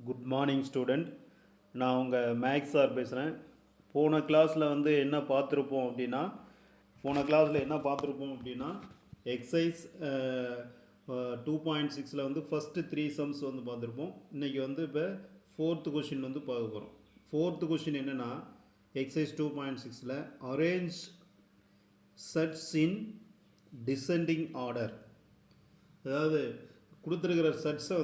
Good morning student. நான் உங்கள் maths sir பேசுகிறேன். போன கிளாஸில் என்ன பார்த்துருப்போம் அப்படின்னா எக்ஸசைஸ் 2.6 ஃபஸ்ட்டு 3 சம்ஸ் பார்த்துருப்போம். இன்றைக்கி இப்போ 4th கொஷின் பார்க்க போகிறோம். 4th கொஷின் என்னென்னா எக்ஸசைஸ் 2.6 அரேஞ்ச் செட்ஸ் இன் டிசெண்டிங் ஆர்டர். அதாவது கொடுத்துருக்கிற செட்ஸை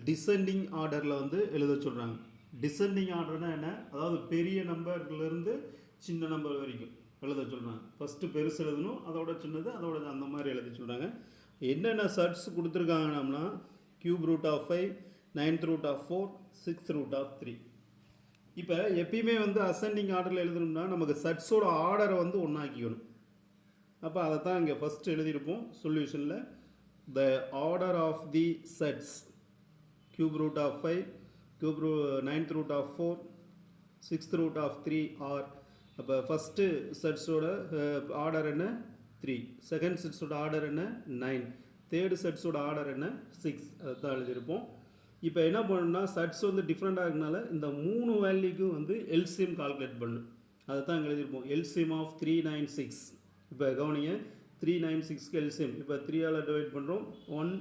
டிசெண்டிங் ஆர்டரில் எழுத சொல்கிறாங்க. டிசெண்டிங் ஆர்டர்னால் என்ன? அதாவது பெரிய நம்பர்லேருந்து சின்ன நம்பர் வரைக்கும் எழுத சொல்கிறாங்க. ஃபஸ்ட்டு பெருசு எழுதணும், அதோட சின்னது, அதோட அந்த மாதிரி எழுத சொல்கிறாங்க. என்னென்ன செட்ஸ் கொடுத்துருக்காங்கன்னா cube root of 5, 9th root of 4, 6th root of 3. இப்போ எப்பயுமே அசெண்டிங் ஆர்டரில் எழுதணும்னா நமக்கு செட்ஸோட ஆர்டரை ஒன்றாக்கிக்கணும். அப்போ அதை தான் இங்கே first எழுதியிருப்போம் சொல்யூஷனில். The order of the sets cube root of 5, 9th root of 4, 6th root of 3 are அப்போ ஃபஸ்ட்டு செட்ஸோட ஆர்டர் என்ன 3, செகண்ட் செட்ஸோட ஆர்டர் என்ன 9, தேர்டு செட்ஸோட ஆர்டர் என்ன 6. அதை தான் எழுதியிருப்போம். இப்போ என்ன பண்ணணும்னா செட்ஸ் டிஃப்ரெண்ட்டாக இருக்கனால இந்த 3 வேல்யூக்கும் எல்சிஎம் கால்குலேட் பண்ணணும். அதை தான் எழுதியிருப்போம். LCM of 396. இப்போ கவனிங்க, 396 எல்சிஎம். இப்போ 3ஆல் டிவைட் பண்ணுறோம், 1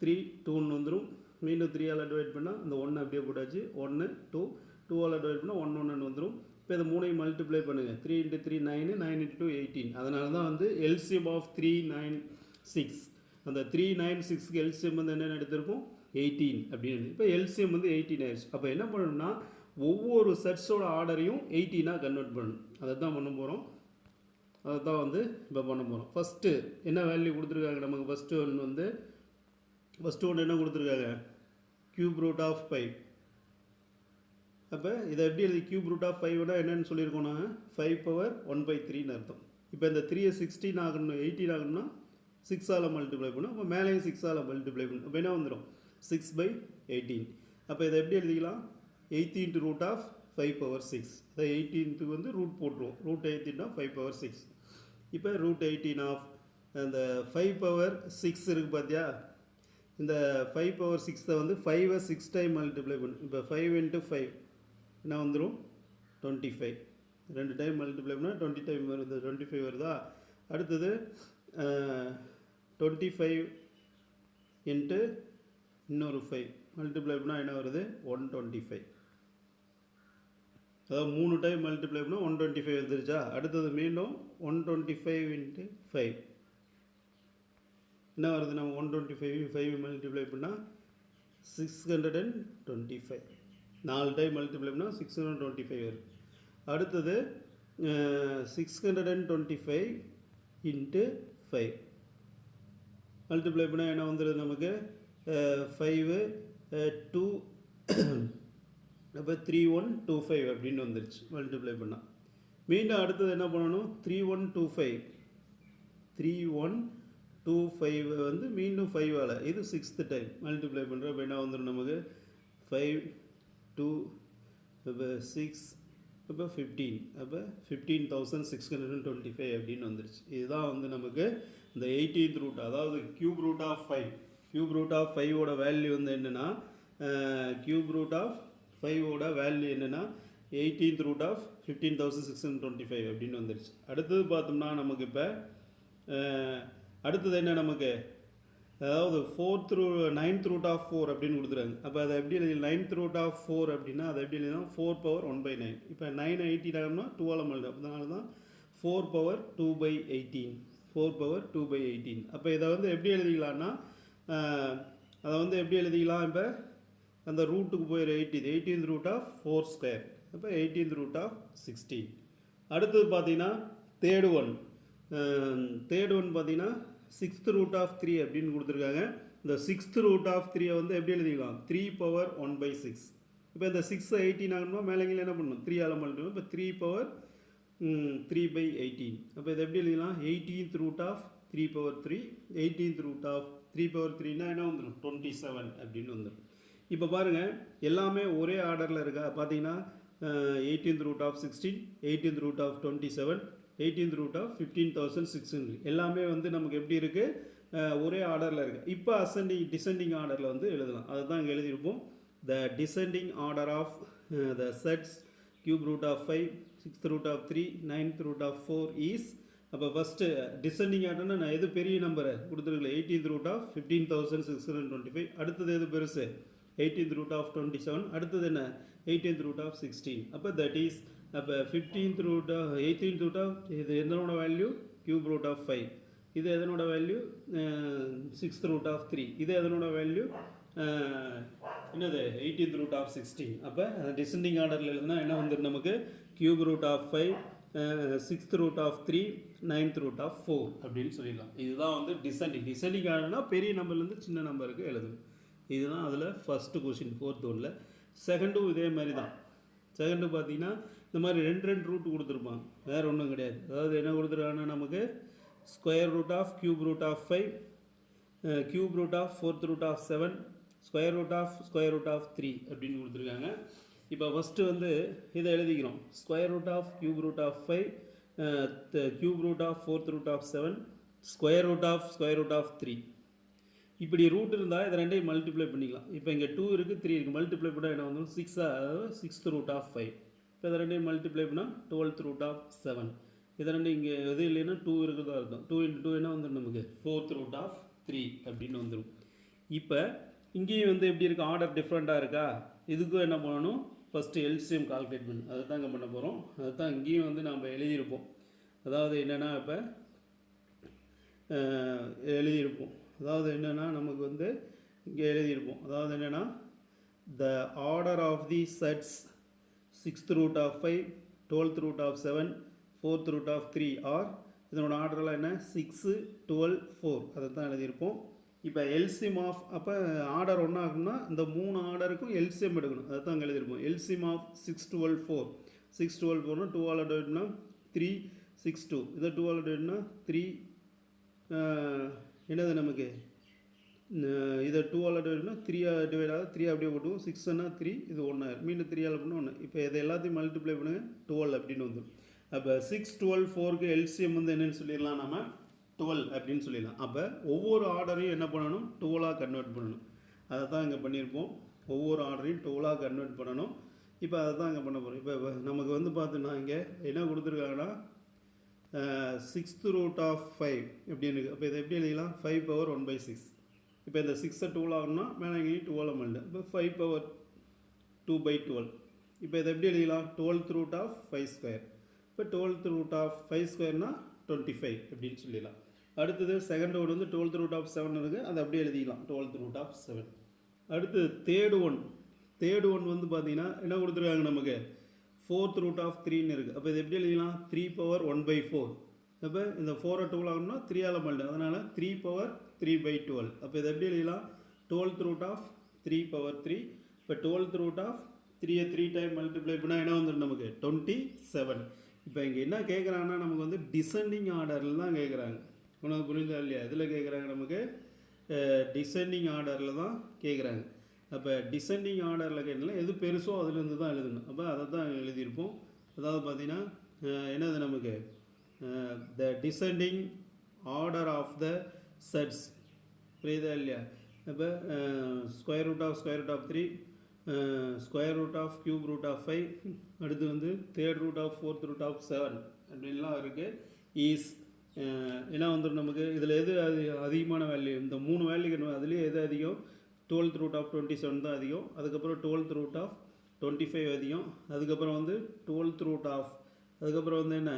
3 2ன்னு வந்துடும். மீண்டும் 3ஆல் டிவைட் பண்ணால் அந்த 1 அப்படியே போட்டாச்சு. 1 2 2ஆல் டிவைட் பண்ணால் 1 1ன்னு வந்துடும். இப்போ இந்த 3ஐயும் மல்டிப்ளை பண்ணுங்கள். 3 × 3 9, 9 × 2 18. அதனால தான் எல்சிஎம் ஆஃப் 396. அந்த 396க்கு எல்சிஎம் என்னென்னு எடுத்திருக்கோம் 18 அப்படின்னு. இப்போ எல்சிஎம் 18 ஆயிடுச்சு. அப்போ என்ன பண்ணணும்னா ஒவ்வொரு செட்ஸோட ஆர்டரையும் 18ஆக கன்வெர்ட் பண்ணணும். அதை தான் பண்ண போகிறோம். அதை தான் இப்போ பண்ண போகிறோம். ஃபஸ்ட்டு என்ன வேல்யூ கொடுத்துருக்காங்க நமக்கு? ஃபஸ்ட்டு ஒன்று என்ன கொடுத்துருக்காங்க? Cube root of 5. அப்போ இதை எப்படி எழுதி? கியூப் ரூட் ஆஃப் 5 என்னென்னு சொல்லியிருக்கோம் நாங்கள் 5 பவர் 1/3ன்னு அர்த்தம். இப்போ இந்த 3 16 ஆகணும், 18 ஆகணும்னா 6ஆல் மல்டிப்ளை பண்ணணும். அப்போ மேலேயும் 6ஆல் மல்டிப்ளை பண்ணணும். அப்போ என்ன வந்துடும் 6/18. அப்போ இதை எப்படி எழுதிக்கலாம்? 18th root of 5 power 6. அதை 18க்கு ரூட் போட்டுருவோம். Root 18 5 power 6. இப்போ ரூட் 18 ஆஃப் அந்த 5 பவர் 6 இருக்குது பார்த்தியா? இந்த 5 பவர் 6 5 6 டைம் மல்டிப்ளை பண்ணும். இப்போ 5 × 5 என்ன வந்துடும் 25. 2 டைம் மல்டிப்ளை பண்ணால் 20 டைம் வருது, 25 வருதா? அடுத்தது 25 × இன்னொரு 5 மல்டிப்ளை பண்ணால் என்ன வருது 125. அதாவது 3 டைம் மல்டிப்ளை பண்ணால் 125 வந்துருச்சா? அடுத்தது மீண்டும் 125 × 5 என்ன வருது? நம்ம 125 5 மல்டிப்ளை பண்ணால் 625. 4 டைம் மல்டிப்ளை பண்ணால் 625 வருது. அடுத்தது 625 × 5 மல்டிப்ளை பண்ணால் என்ன வந்துடுது நமக்கு 5 2 அப்போ 3125 அப்படின்னு வந்துருச்சு மல்டிப்ளை பண்ணால். மீண்டும் அடுத்தது என்ன பண்ணணும்? 3125 மீண்டும் 5ஆல் இது 6th டைம் மல்டிப்ளை பண்ணுறோம். அப்போ என்ன வந்துடும் நமக்கு 5 2 அப்போ 6 அப்போ 15. அப்போ 15,625 அப்படின்னு வந்துருச்சு. இதுதான் நமக்கு இந்த 18th ரூட், அதாவது cube root of 5. Cube root of 5ஓட வேல்யூ என்னென்னா கியூப் ரூட் ஆஃப் 5ஓட வேல்யூ என்னென்னா 18th ரூட் ஆஃப் 15,625 அப்படின்னு வந்துருச்சு. அடுத்தது பார்த்தோம்னா நமக்கு இப்போ அடுத்தது என்ன நமக்கு? அதாவது 9th ரூட் ஆஃப் 4 அப்படின்னு கொடுத்துருக்காங்க. அப்போ அதை எப்படி எழுதி? 9th ரூட் ஆஃப் 4 அப்படின்னா அதை எப்படி எழுதினா 4 பவர் 1/9. இப்போ 9 18 ஆகும்னா 2ஆல் மல்டிப்ளை. அதனால தான் 4 பவர் 2/18. 4 பவர் 2/18. அப்போ இதை எப்படி எழுதிக்கலாம்னா அதை எப்படி எழுதிக்கலாம்? இப்போ அந்த ரூட்டுக்கு போயிடும் 18th ரூட் ஆஃப் 4 ஸ்கொயர். அப்போ 18th ரூட் ஆஃப் 16. அடுத்தது பார்த்தீங்கன்னா தேர்டு ஒன் பார்த்தீங்கன்னா 6th ரூட் ஆஃப் 3 அப்படின்னு கொடுத்துருக்காங்க. இந்த 6th ரூட் ஆஃப் 3 எப்படி எழுதிக்கலாம்? 3 பவர் 1/6. இப்போ இந்த 6 18 ஆகணும்னா மேலேங்கில் என்ன பண்ணணும்? 3ஆல் மல்டிப்ளை. இப்போ 3 பவர் 3/18. அப்போ இதை எப்படி எழுதிக்கலாம்? 18th root of 3 power 3. 18th root of 3 power 3னா என்ன வந்துடும் 27 அப்படின்னு வந்துடும். இப்போ பாருங்கள், எல்லாமே ஒரே ஆர்டரில் இருக்கா? பார்த்தீங்கன்னா 18th root of 16, 18th root of 27, 18th root of 15,600 எல்லாமே நமக்கு எப்படி இருக்குது? ஒரே ஆர்டரில் இருக்குது. இப்போ அசெண்டிங் டிசெண்டிங் ஆர்டரில் எழுதலாம். அதை தான் இங்கே எழுதியிருப்போம். the descending order of the sets cube root of 5, 6th root of 3, 9th root of 4 is அப்போ ஃபஸ்ட்டு டிசெண்டிங் ஆர்டர்னா நான் எது பெரிய நம்பரை கொடுத்துருக்கல 18th root of 15,625 அடுத்தது எது பெருசு 18th root of 27 அடுத்தது என்ன 18th root of 16 அப்போ தட் இஸ் அப்போ 18th root of இது எதனோட வேல்யூ cube root of 5 இது எதனோட வேல்யூ 6th root of 3 இது எதனோட வேல்யூ என்னது 18th root of 16 அப்போ டிசெண்டிங் ஆர்டரில் எழுதுனா என்ன வந்துடும் நமக்கு cube root of 5 6th root of 3 9th root of 4 அப்படின்னு சொல்லிடலாம் இதுதான் வந்து டிசெண்டிங் ஆர்டர்னா பெரிய நம்பர்லேருந்து சின்ன நம்பருக்கு எழுதணும் இதுதான் அதில் ஃபஸ்ட்டு கொஷின் 4th ஒன்றில் செகண்டும் இதே மாதிரி தான் செகண்டு பார்த்தீங்கன்னா இந்த மாதிரி ரெண்டு ரூட் கொடுத்துருப்பாங்க வேறு ஒன்றும் கிடையாது அதாவது என்ன கொடுத்துருக்காங்கன்னா நமக்கு square root of cube root of 5 cube root of 4th root of 7 square root of 3 அப்படின்னு கொடுத்துருக்காங்க இப்போ ஃபஸ்ட்டு வந்து இதை எழுதிக்கிறோம் square root of cube root of 5 cube root of 4th root of 7 square root of 3 இப்படி root இருந்தால் இதை ரெண்டையும் மல்டிப்ளை பண்ணிக்கலாம் இப்போ இங்கே 2 இருக்குது 3 இருக்குது மல்டிப்ளை பண்ணால் என்ன வந்துடும் 6 அதாவது 6th root of 5 இப்போ இதை ரெண்டையும் மல்டிப்ளை பண்ணால் 12th root of 7 இதை ரெண்டு இங்கே எது இல்லைன்னா 2 இருக்கிறதா இருக்கும் 2 into 2 என்ன வந்துடும் நமக்கு 4th root of 3 அப்படின்னு வந்துடும் இப்போ இங்கேயும் வந்து எப்படி இருக்குது ஆர்டர் டிஃப்ரெண்ட்டாக இருக்கா இதுக்கும் என்ன பண்ணணும் ஃபஸ்ட்டு எல்சிஎம் கால்குலேட் பண்ணு அதை தான் இங்கே பண்ண போகிறோம் அதை தான் இங்கேயும் வந்து நம்ம எழுதியிருப்போம் அதாவது என்னென்னா இப்போ எழுதியிருப்போம் அதாவது என்னென்னா நமக்கு வந்து இங்கே எழுதியிருப்போம் அதாவது என்னென்னா the order of the sets 6th root of 5 12th root of 7 4th root of 3 R இதனோட ஆர்டரெலாம் என்ன 6 12 4 அதை தான் எழுதியிருப்போம் இப்போ எல்சிஎம் ஆஃப் அப்போ ஆர்டர் ஒன்றா ஆகும்னா இந்த 3 ஆர்டருக்கும் எல்சிஎம் எடுக்கணும் அதை தான் எழுதியிருப்போம் எல்சிஎம் ஆஃப் 6 12 4 6 12 4னா 2 ஆல் டிவைட்னா 3 6 2 இதை 2 ஆல் டிவைட்னா 3 என்னது நமக்கு இதை 2 ஆல் டிவைட்னா 3 டிவைட் ஆகுது 3 அப்படியே போட்டுவோம் 6னா 3 இது 1 மீண்டும் 3 ஆல் பண்ணால் 1 இப்போ இதை எல்லாத்தையும் மல்டிப்ளை பண்ணுங்கள் 12 அப்படின்னு வந்துடும் அப்போ 6 12 4க்கு எல்சிஎம் வந்து என்னென்னு சொல்லிடலாம் நம்ம 12 அப்படின்னு சொல்லிடலாம் அப்போ ஒவ்வொரு ஆர்டரையும் என்ன பண்ணணும் 12ஆக கன்வெர்ட் பண்ணணும் அதை தான் இங்கே பண்ணியிருப்போம் ஒவ்வொரு ஆர்டரையும் 12ஆக கன்வெர்ட் பண்ணணும் இப்போ அதை தான் இங்கே பண்ண போகிறோம் இப்போ நமக்கு வந்து பார்த்தோன்னா இங்கே என்ன கொடுத்துருக்காங்கன்னா 6th root of 5 எப்படி இருக்குது அப்போ இதை எப்படி எழுதிக்கலாம் 5 power 1/6 இப்போ இந்த 6 12 ஆகணும்னா மேலே எங்கேயும் 12 மல்டு இப்போ 5 power 2/12 இப்போ இதை எப்படி எழுதிக்கலாம் 12th root of 5 square இப்போ 12th root of 5 squareனா 25 அப்படின்னு சொல்லிடலாம் அடுத்தது செகண்ட் ஒன் வந்து 12th root of 7 இருக்குது அதை அப்படியே எழுதிக்கலாம் 12th root of 7 அடுத்து தேர்டு ஒன் வந்து பார்த்தீங்கன்னா என்ன கொடுத்துருக்காங்க நமக்கு 4th root of 3ன்னு இருக்குது அப்போ இது எப்படி எழுதிக்கலாம் 3 power 1/4 அப்போ இந்த 4 2 ஆகணும்னா 3 ஆல் மல்டு அதனால் 3 power 3/12 அப்போ இதை எப்படி எழுதிக்கலாம் 12th root of 3 power 3 இப்போ 12th root of 3 3 time multiply பண்ணால் என்ன வந்துடும் நமக்கு 27 இப்போ இங்கே என்ன கேட்குறாங்கன்னா நமக்கு வந்து டிசெண்டிங் ஆர்டரில் தான் கேட்குறாங்க உனக்கு புரியுதா இல்லையா இதில் கேட்குறாங்க நமக்கு டிசெண்டிங் ஆர்டரில் தான் கேட்குறாங்க அப்போ டிசெண்டிங் ஆர்டரில் கேட்டாலும் எது பெருசோ அதுலேருந்து தான் எழுதணும் அப்போ அதை தான் எழுதியிருப்போம் அதாவது பார்த்திங்கன்னா என்னது நமக்கு the descending order of the sets புரியுதா இல்லையா அப்போ square root of 3 square root of cube root of 5 அடுத்து வந்து third root of 4th root of 7 அப்படின்லாம் இருக்குது ஈஸ் ஏன்னா வந்துடும் நமக்கு இதில் எது அதிகமான வேல்யூ இந்த 3 வேல்யூ அதுலேயே எது அதிகம் 12th root of 27 தான் அதிகம் அதுக்கப்புறம் 12th root of 25 அதிகம் அதுக்கப்புறம் வந்து 12th root of அதுக்கப்புறம் வந்து என்ன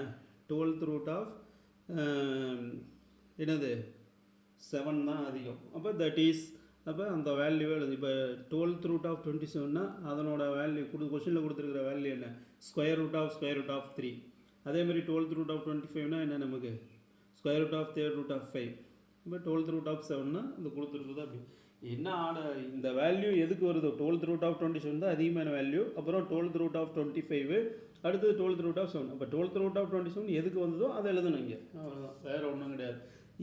12th root of என்னது 7 தான் அதிகம் அப்போ தட் இஸ் அப்போ அந்த வேல்யூ எழுது இப்போ 12th root of 27னா அதனோட வேல்யூ கொஷினில் கொடுத்துருக்கிற வேல்யூ என்ன ஸ்கொயர் ரூட் ஆஃப் 3 அதேமாதிரி 12th root of 25னா என்ன நமக்கு square root of 3rd root of 5 இப்போ 12th root of 7னா இந்த கொடுத்துருக்குறது அப்படி என்ன ஆர்டர் இந்த வேல்யூ எதுக்கு வருது 12th root of 27 தான் அதிகமான வேல்யூ அப்புறம் 12th root of 25 அடுத்தது 12th root of 7 அப்போ 12th root of 27 எதுக்கு வந்ததோ அதை எழுதணும் இங்கே அவ்வளோதான் வேறு ஒன்றும் கிடையாது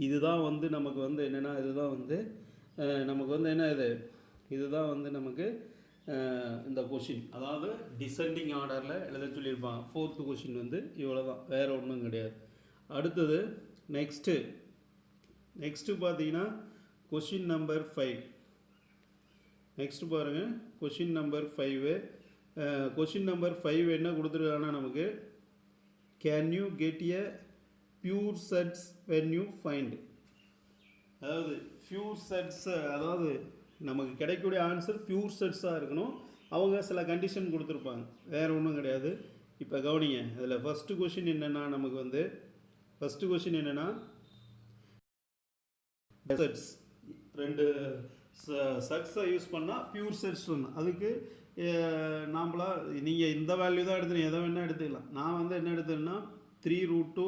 இதுதான் வந்து நமக்கு வந்து என்னென்னா இதுதான் வந்து நமக்கு வந்து என்ன இதுதான் வந்து நமக்கு இந்த கொஷின் அதாவது டிசெண்டிங் ஆர்டரில் எழுத சொல்லியிருப்பாங்க 4th கொஷின் வந்து இவ்வளோ தான் வேறு ஒன்றும் கிடையாது அடுத்தது நெக்ஸ்ட்டு பார்த்தீங்கன்னா கொஷின் நம்பர் 5 நெக்ஸ்ட் பாருங்கள் கொஷின் நம்பர் 5. கொஷின் நம்பர் 5 என்ன கொடுத்துருக்காங்கன்னா நமக்கு can you get a pure sets when you find. அதாவது பியூர் செட்ஸ், அதாவது நமக்கு கிடைக்கக்கூடிய ஆன்சர் பியூர் செட்ஸாக இருக்கணும். அவங்க சில கண்டிஷன் கொடுத்துருப்பாங்க, வேறு ஒன்றும் கிடையாது. இப்போ கவனிங்க, அதில் ஃபஸ்ட்டு கொஷின் என்னென்னா நமக்கு வந்து ஃபஸ்ட்டு கொஷின் என்னென்னா செட்ஸ் ரெண்டு செட்ஸை யூஸ் பண்ணால் பியூர் செட்ஸ் ஒன்று. அதுக்கு நாம்பளா நீங்கள் இந்த வேல்யூ தான் எடுத்துக்கலாம், எதை வேணால் எடுத்துக்கலாம். நான் வந்து என்ன எடுத்தேன்னா 3√2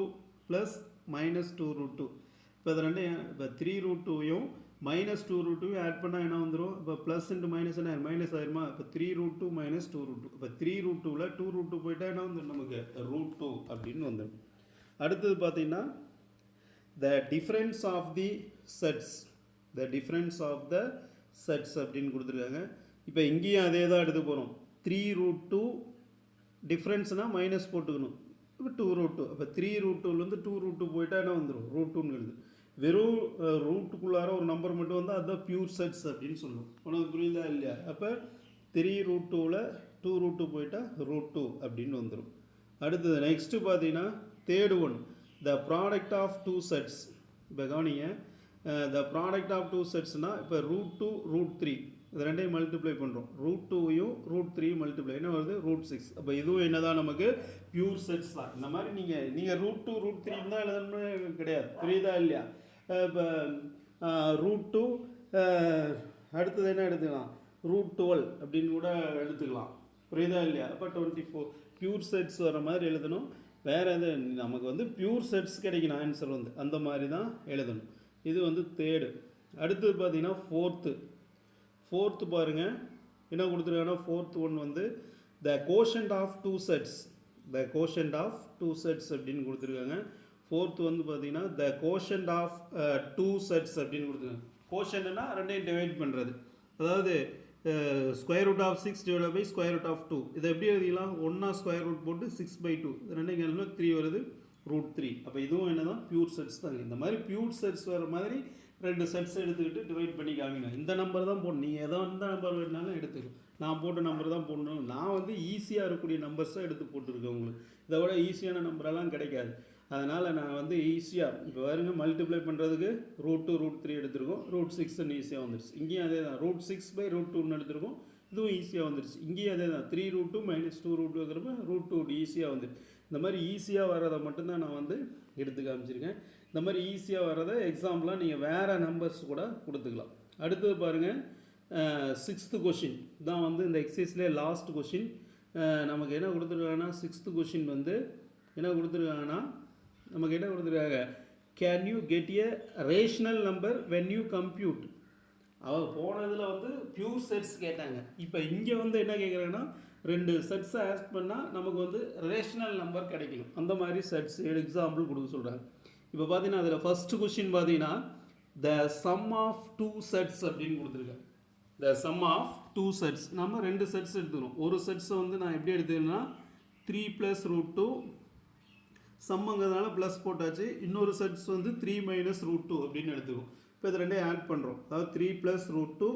ப்ளஸ் -2√2. இப்போ இது ரெண்டு இப்போ 3√2யும் -2√2யும் ஆட் பண்ணால் என்ன வந்துடும்? இப்போ ப்ளஸ் இன்ட்டு மைனஸ் என்ன மைனஸ் ஆயிருமா? இப்போ 3√2 - 2√2. இப்போ 3√2ல் 2√2 போயிட்டால் என்ன வந்துடும்? நமக்கு √2 அப்படின்னு வந்துடும். அடுத்தது பார்த்தீங்கன்னா the difference of the sets அப்படின்னு கொடுத்துருக்காங்க. இப்போ இங்கேயும் அதே தான் எடுத்து போகிறோம். 3√2 டிஃப்ரென்ஸ்னால் மைனஸ் போட்டுக்கணும். இப்போ 2√2. அப்போ 3√2லேருந்து 2√2 போயிட்டால் என்ன வந்துடும்? √2ங்கிறது. வெறும் ரூட்டுக்குள்ளார ஒரு நம்பர் மட்டும் வந்தால் அதுதான் பியூர் செட்ஸ் அப்படின்னு சொல்லுவோம். உனக்கு புரியுதா இல்லையா? அப்போ 3√2ல் 2√2 போயிட்டால் √2 அப்படின்னு வந்துடும். அடுத்தது நெக்ஸ்ட்டு பார்த்தீங்கன்னா third one, the product of two sets. இப்போ கவனிங்க, த ப்ராடக்ட் ஆஃப் டூ செட்ஸ்னால் இப்போ √2 √3 இது ரெண்டையும் மல்டிப்ளை பண்ணுறோம். √2யும் √3யும் மல்டிப்ளை என்ன வருது? √6. அப்போ இதுவும் என்ன தான் நமக்கு பியூர் செட்ஸ் தான். இந்த மாதிரி நீங்கள் √2 √3 தான் எழுதணும்னு கிடையாது. புரியுதா இல்லையா? இப்போ √2 அடுத்தது என்ன எடுத்துக்கலாம்? √12 அப்படின்னு கூட எடுத்துக்கலாம். புரியுதா இல்லையா? அப்போ 24 பியூர் செட்ஸ் வர மாதிரி எழுதணும். வேறு எது நமக்கு வந்து பியூர் செட்ஸ் கிடைக்கணும் ஆன்சர் வந்து அந்த மாதிரி தான் எழுதணும். இது வந்து தேர்டு. அடுத்தது பார்த்தீங்கன்னா ஃபோர்த்து பாருங்கள் என்ன கொடுத்துருக்காங்கன்னா ஃபோர்த் ஒன் வந்து த கோஷன்ட் ஆஃப் டூ செட்ஸ் அப்படின்னு கொடுத்துருக்காங்க. ஃபோர்த்து வந்து பார்த்தீங்கன்னா த கோஷன்ட் ஆஃப் டூ செட்ஸ் அப்படின்னு கொடுத்துருக்காங்க. கோஷன்ட்னா ரெண்டையும் டிவைட் பண்ணுறது, அதாவது √6 டிவைட் பை √2. இதை எப்படி எழுதிக்கலாம்? ஒன்றா ஸ்கொயர் ரூட் போட்டு 6/2 ரெண்டையும் கேள்வி 3 வருது √3. அப்போ இதுவும் என்ன தான் பியூர் செட்ஸ் தாங்க. இந்த மாதிரி பியூர் செட்ஸ் வர மாதிரி ரெண்டு செட்ஸ் எடுத்துக்கிட்டு டிவைட் பண்ணி காமிங்க. இந்த நம்பர் தான் போடணும், நீங்கள் எதோ எந்த நம்பர் வேணாலும் எடுத்துக்கணும். நான் போட்ட நம்பர் தான் போடணும். நான் வந்து ஈஸியாக இருக்கக்கூடிய நம்பர்ஸாக எடுத்து போட்டுருக்கேன். உங்களுக்கு இதை விட ஈஸியான நம்பரெல்லாம் கிடைக்காது. அதனால் நான் வந்து ஈஸியாக இப்போ வருங்க மல்டிப்ளை பண்ணுறதுக்கு √2 √3 எடுத்துருக்கோம். √6 ஈஸியாக வந்துடுச்சு. இங்கேயும் அதே தான் √6/√2 எடுத்துருக்கோம். இதுவும் ஈஸியாக வந்துடுச்சு. இங்கேயும் அதே தான் 3√2 - 2√2 இருக்கிறப்ப √2 ஈஸியாக வந்துடுச்சு. இந்த மாதிரி ஈஸியாக வர்றதை மட்டும்தான் நான் வந்து எடுத்து காமிச்சிருக்கேன். இந்த மாதிரி ஈஸியாக வர்றதை எக்ஸாம்பிளாக நீங்கள் வேறு நம்பர்ஸ் கூட கொடுத்துக்கலாம். அடுத்தது பாருங்கள், 6th கொஷின் தான் வந்து இந்த எக்ஸசைஸ்லேயே லாஸ்ட் கொஷின். நமக்கு என்ன கொடுத்துருக்காங்கன்னா 6th கொஷின் வந்து என்ன கொடுத்துருக்காங்கன்னா நமக்கு என்ன கொடுத்துருக்காங்க? Can you get a rational number when you compute. அவள் போனதில் வந்து பியூர் செட்ஸ் கேட்டாங்க. இப்போ இங்கே வந்து என்ன கேட்குறாங்கன்னா ரெண்டு செட்ஸை ஆட் பண்ணால் நமக்கு வந்து ரேஷனல் நம்பர் கிடைக்கணும். அந்த மாதிரி செட்ஸ் எக்ஸாம்பிள் கொடுக்க சொல்கிறாங்க. இப்போ பார்த்தீங்கன்னா அதில் ஃபஸ்ட்டு கொஷின் பார்த்தீங்கன்னா the sum of two sets அப்படின்னு கொடுத்துருக்கேன். The sum of two sets நம்ம ரெண்டு செட்ஸ் எடுத்துக்கணும். ஒரு செட்ஸை வந்து நான் எப்படி எடுத்துக்கிறேன்னா 3 + √2 சம்மங்கிறதுனால ப்ளஸ் போட்டாச்சு. இன்னொரு செட்ஸ் வந்து 3 - √2 அப்படின்னு எடுத்துக்கும். இப்போ இது ரெண்டையும் ஆட் பண்ணுறோம். அதாவது 3 + √2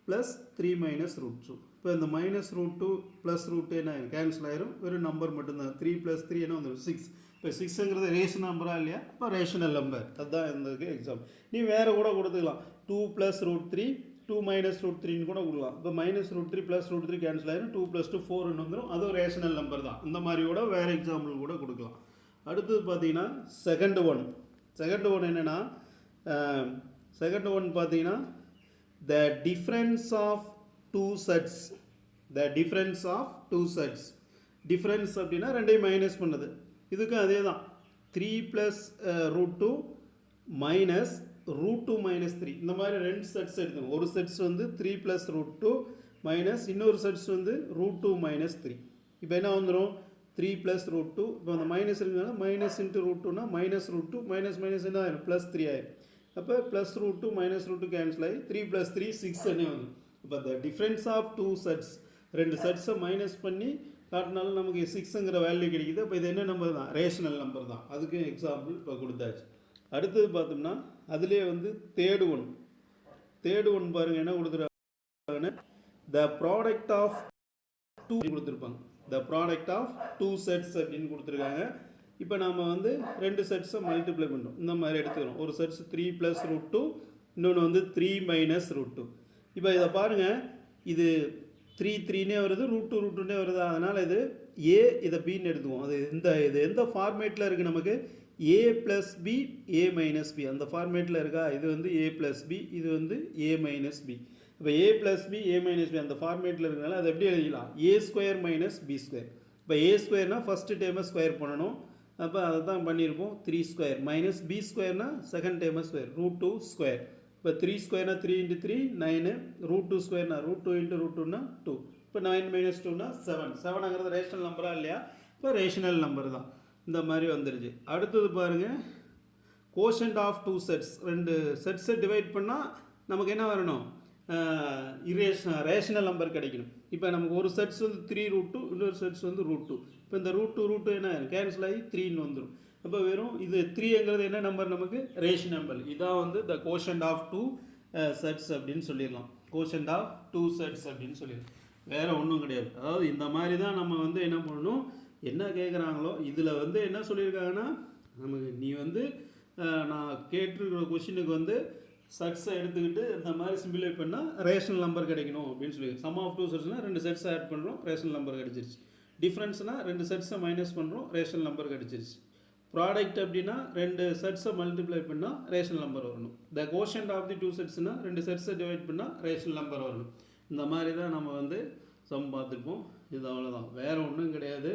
+ 3 - √2. இப்போ இந்த -√2 + √2 என்ன கேன்சல் ஆயிரும், வெறும் நம்பர் மட்டும்தான். 3 + 3 என்ன வந்துடும் 6. இப்போ 6ங்கிறது ரேஷனல் நம்பரா இல்லையா? இப்போ ரேஷனல் நம்பர் அதுதான் இருந்ததுக்கு எக்ஸாம்பிள். நீ வேறு கூட கொடுத்துக்கலாம். 2 + √3 2 - √3ன்னு கூட கொடுக்கலாம். இப்போ -√3 + √3 கேன்சல் ஆயிரும். 2 + 2 4ன்னு வந்துடும். அதுவும் ரேஷனல் நம்பர் தான். இந்த மாதிரி கூட வேறு எக்ஸாம்பிள் கூட கொடுக்கலாம். அடுத்தது பார்த்தீங்கன்னா செகண்ட் ஒன் என்னென்னா செகண்ட் ஒன் பார்த்தீங்கன்னா the difference of two sets. Difference அப்படின்னா ரெண்டையும் மைனஸ் பண்ணது. இதுக்கும் அதே தான் 3 + √2 - √2 - 3. இந்த மாதிரி ரெண்டு செட்ஸ் எடுத்துக்கணும். ஒரு செட்ஸ் வந்து 3 + √2 மைனஸ் இன்னொரு செட்ஸ் வந்து √2 - 3. இப்போ என்ன வந்துடும்? 3 + √2. இப்போ அந்த மைனஸ் இருக்கிறதுனால மைனஸ் இன்ட்டு √2னா -√2 மைனஸ் என்ன ஆயிரும்? +3 ஆயிரும். அப்போ +√2 -√2 கேன்சல் ஆகி 3 + 3 6 என்ன வந்து. இப்போ the difference of two sets ரெண்டு செட்ஸை மைனஸ் பண்ணி காட்டினாலும் நமக்கு 6ங்கிற வேல்யூ கிடைக்குது. இப்போ இது என்ன நம்பர் தான்? ரேஷனல் நம்பர் தான். அதுக்கு எக்ஸாம்பிள் இப்போ கொடுத்தாச்சு. அடுத்தது பார்த்தோம்னா அதுலேயே வந்து தேர்டு ஒன் பாருங்கள் என்ன கொடுத்துருக்காங்க. த ப்ராடக்ட் ஆஃப் டூ கொடுத்துருப்பாங்க. The product of two sets அப்படின்னு கொடுத்துருக்காங்க. இப்போ நம்ம வந்து ரெண்டு செட்ஸை மல்டிப்ளை பண்ணுறோம். இந்த மாதிரி எடுத்துக்கிறோம். ஒரு செட்ஸ் 3 + √2, இன்னொன்று வந்து 3 - √2. இப்போ இதை பாருங்கள், இது 3 3னே வருது, √2 √2னே வருது. அதனால் இது ஏ, இதை பின்னு எடுத்துக்குவோம். இது எந்த ஃபார்மேட்டில் இருக்குது நமக்கு? a + b a - b அந்த ஃபார்மேட்டில் இருக்கா? இது வந்து a + b, இது வந்து a - b. இப்போ a + b a - b அந்த ஃபார்மேட்டில் இருக்கிறனால அதை எப்படி எழுதிக்கலாம்? a² - b². இப்போ a²னா ஃபஸ்ட்டு டேர்மை ஸ்கொயர் பண்ணணும். அப்போ அதை தான் பண்ணியிருப்போம். 3² - b²னா செகண்ட் டேர்மை ஸ்கொயர், √2². இப்போ 3² 3 × 3 9, √2² √2 × √2 2. இப்போ 9 - 2 7. 7ங்கிறது ரேஷனல் நம்பரா இல்லையா? இப்போ ரேஷனல் நம்பர் தான். இந்த மாதிரி வந்துருச்சு. அடுத்தது பாருங்கள், கோஷன்ட் ஆஃப் டூ செட்ஸ். ரெண்டு செட்ஸை டிவைட் பண்ணால் நமக்கு என்ன வரணும்? ரேஷனல் நம்பர் கிடைக்கணும். இப்போ நமக்கு ஒரு செட்ஸ் வந்து 3 √2, இன்னொரு செட்ஸ் வந்து √2. இப்போ இந்த √2 என்ன கேன்சல் ஆகி 3ன்னு வந்துடும். அப்போ வெறும் இது 3ங்கிறது என்ன நம்பர்? நமக்கு ரேஷனல் நம்பர். இதான் வந்து த கோஷன்ட் ஆஃப் டூ செட்ஸ் அப்படின்னு சொல்லிடலாம். கோஷன்ட் ஆஃப் டூ செட்ஸ் அப்படின்னு சொல்லிடலாம். வேறு ஒன்றும் கிடையாது. அதாவது இந்த மாதிரி தான் நம்ம வந்து என்ன பண்ணணும், என்ன கேட்குறாங்களோ இதில் வந்து என்ன சொல்லியிருக்காங்கன்னா, நமக்கு நீ வந்து நான் கேட்டிருக்கிற கொஷினுக்கு வந்து செட்ஸை எடுத்துக்கிட்டு இந்த மாதிரி சிம்பிளை பண்ணால் ரேஷனல் நம்பர் கிடைக்கணும் அப்படின்னு சொல்லி. சம் ஆஃப் டூ செட்ஸ்னால் ரெண்டு செட்ஸை ஆட் பண்ணுறோம், ரேஷனல் நம்பர் கிடச்சிருச்சு. டிஃப்ரென்ஸ்னால் ரெண்டு செட்ஸை மைனஸ் பண்ணுறோம், ரேஷனல் நம்பர் கிடச்சிருச்சு. ப்ராடக்ட் அப்படின்னா ரெண்டு செட்ஸை மல்டிப்ளை பண்ணால் ரேஷனல் நம்பர் வரணும். த கோஷன்ட் ஆஃப் தி டூ செட்ஸ்னால் ரெண்டு செட்ஸை டிவைட் பண்ணால் ரேஷனல் நம்பர் வரணும். இந்த மாதிரி தான் நம்ம வந்து சம் பார்த்துருப்போம். இது அவ்வளோதான், வேறு ஒன்றும் கிடையாது.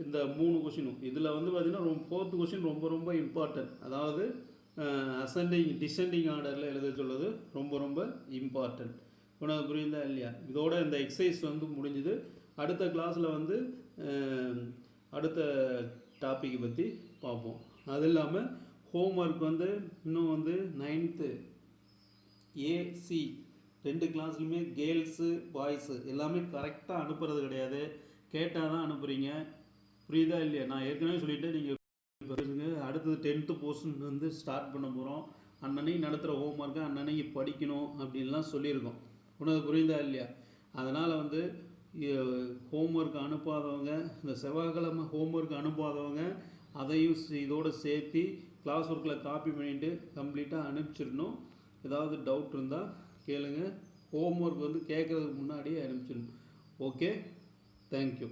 இந்த 3 கொஷினும் இதில் வந்து பார்த்திங்கன்னா 4th கொஷின் ரொம்ப ரொம்ப இம்பார்ட்டன்ட். அதாவது அசெண்டிங் டிசெண்டிங் ஆர்டரில் எழுத சொல்வது ரொம்ப ரொம்ப இம்பார்ட்டன்ட். உனக்கு புரியுதா இல்லையா? இதோட இந்த எக்ஸசைஸ் வந்து முடிஞ்சுது. அடுத்த கிளாஸில் வந்து அடுத்த டாப்பிக்கை பற்றி பார்ப்போம். அது இல்லாமல் ஹோம்ஒர்க் வந்து இன்னும் வந்து 9th AC 2 கிளாஸ்லையுமே கேர்ள்ஸு பாய்ஸு எல்லாமே கரெக்டாக அனுப்புறது கிடையாது. கேட்டால் தான் அனுப்புகிறீங்க. புரியுதா இல்லையா? நான் ஏற்கனவே சொல்லிவிட்டு நீங்கள் அடுத்தது 10th போர்ஷன் வந்து ஸ்டார்ட் பண்ண போகிறோம். அன்னன்னைக்கு நடத்துகிற ஹோம்ஒர்க்கை அன்னன்னைக்கு படிக்கணும் அப்படின்லாம் சொல்லியிருக்கோம். உனக்கு புரியுதா இல்லையா? அதனால் வந்து ஹோம்ஒர்க் அனுப்பாதவங்க, இந்த செவ்வாய்க்கிழமை ஹோம்ஒர்க் அனுப்பாதவங்க அதையும் இதோடு சேர்த்து கிளாஸ் ஒர்க்கில் காப்பி பண்ணிவிட்டு கம்ப்ளீட்டாக அனுப்பிச்சிடணும். ஏதாவது டவுட் இருந்தால் கேளுங்க. ஹோம்ஒர்க் வந்து கேட்குறதுக்கு முன்னாடியே அனுப்பிச்சிடணும். Okay, thank you.